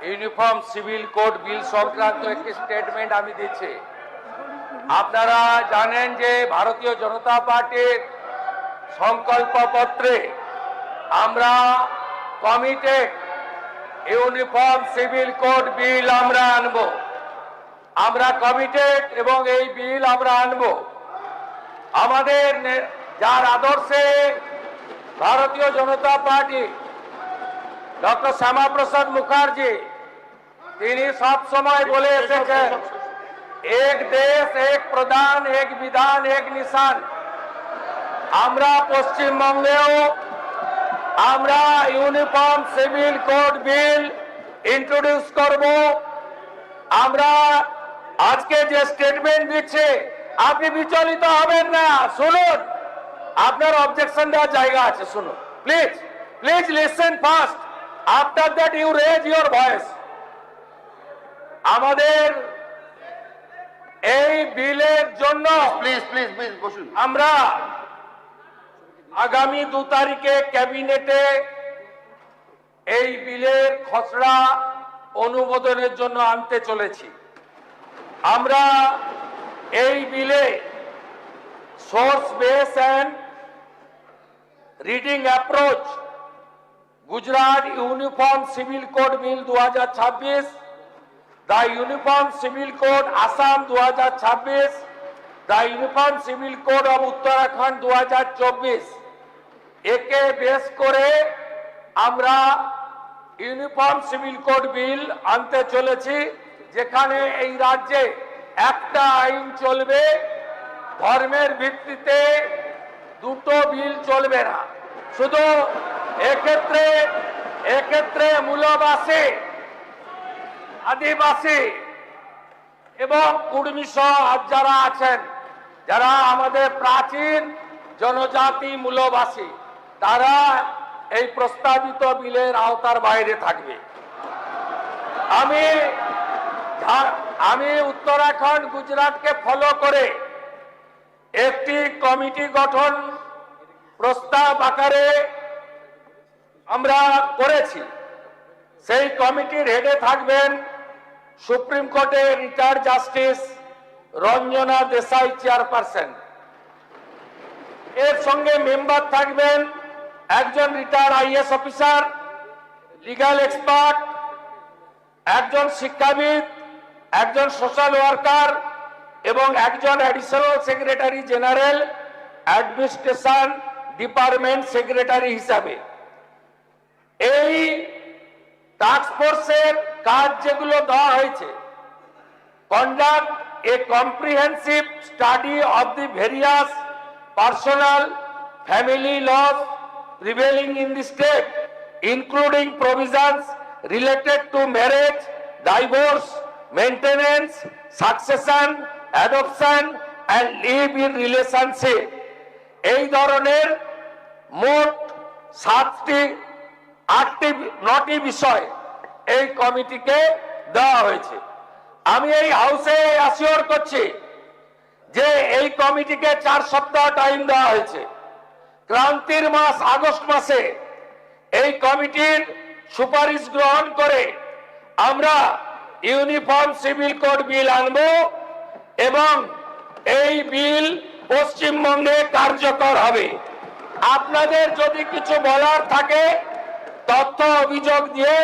Uniform civil code বিল সংক্রান্ত একটি statement আমি দিচ্ছি। আপনারা জানেন যে ভারতীয় জনতা পার্টির সংকল্পপত্রে আমরা কমিটেড ইউনিফর্ম সিভিল কোড বিল আমরা আনব। আমরা কমিটেড এবং এই বিল আমরা আনব। আমাদের যার আদর্শে ভারতীয় জনতা পার্টি ডক্টর শ্যামাপ্রসাদ মুখার্জি তিনি সব সময় বলে এসেছেন, এক দেশ এক প্রধান এক বিধান এক নিশান। আমরা পশ্চিমবঙ্গেও আমরা ইউনিফর্ম সিভিল কোড বিল ইন্ট্রোডিউস করব। আমরা আজকে যে স্টেটমেন্ট দিচ্ছে আপনি বিচলিত হবেন না, শুনুন। আপনার অবজেকশন দেওয়ার জায়গা আছে, শুনুন please. Please listen first, after that you raise your voice. আমাদের এই বিলের জন্য প্লিজ প্লিজ প্লিজ বসুন। আমরা আগামী 2 তারিখে ক্যাবিনেটে এই বিলের খসড়া অনুমোদনের জন্য আনতে চলেছি। আমরা এই বিলে source base and reading approach Gujarat uniform civil code bill 2026, the Uniform Civil Code Assam 2026, the Uniform Civil Code of Uttarakhand 2024 একে বেস করে আমরা ইউনিফর্ম সিভিল কোড বিল আনতে চলেছি, যেখানে এই রাজ্যে একটা আইন চলবে, ধর্মের ভিত্তিতে দুটো বিল চলবে না। শুধু এক্ষেত্রে মূলবাসী, আদিবাসী এবং কুর্মী সহ যারা আছেন, যারা আমাদের প্রাচীন জনজাতি মূলবাসী, তারা এই প্রস্তাবিত বিলের আওতার বাইরে থাকবে। আমি উত্তরাখণ্ড গুজরাটকে ফলো করে একটি কমিটি গঠন প্রস্তাব আকারে আমরা করেছি। সেই কমিটির হেডে থাকবেন সুপ্রিম কোর্টের retired justice Ranjana Desai chairperson. এর সঙ্গে মেম্বার থাকবেন একজন retired IAS officer, legal expert, একজন শিক্ষাবিদ, একজন সোশ্যাল ওয়ার্কার এবং একজন additional secretary general administration department secretary হিসাবে। এই টাস্ক ফোর্সের কাজ যেগুলো দেওয়া হয়েছে, conduct a comprehensive study of the various personal family laws prevailing in the state, including provisions related to marriage, divorce, maintenance, succession, adoption and live-in relationship। এই ধরনের মোট 9টি বিষয় এই কমিটিকে দেওয়া হয়েছে। আমি এই হাউসে অ্যাসিওর করছি যে এই কমিটিকে 4 সপ্তাহ টাইম দেওয়া হয়েছে। ক্রান্তির মাস আগস্ট মাসে এই কমিটির সুপারিশ গ্রহণ করে আমরা ইউনিফর্ম সিভিল কোড বিল আনব এবং এই বিল পশ্চিমবঙ্গে কার্যকর হবে। আপনাদের যদি কিছু বলার থাকে তথ্য অভিযোগ দিয়ে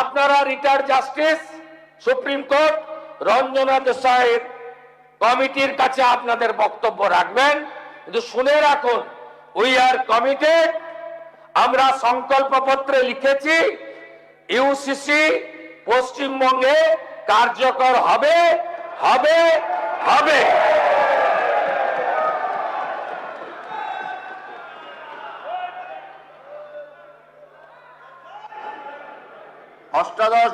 আপনারা retired justice supreme court Ranjana দেশাইয়ের কমিটির কাছে আপনাদের বক্তব্য রাখবেন। কিন্তু শুনে রাখুন, উই আর কমিটেড। আমরা সংকল্পপত্রে লিখেছি ইউসিসি পশ্চিমবঙ্গে কার্যকর হবে হবে হবে। অষ্টাদশ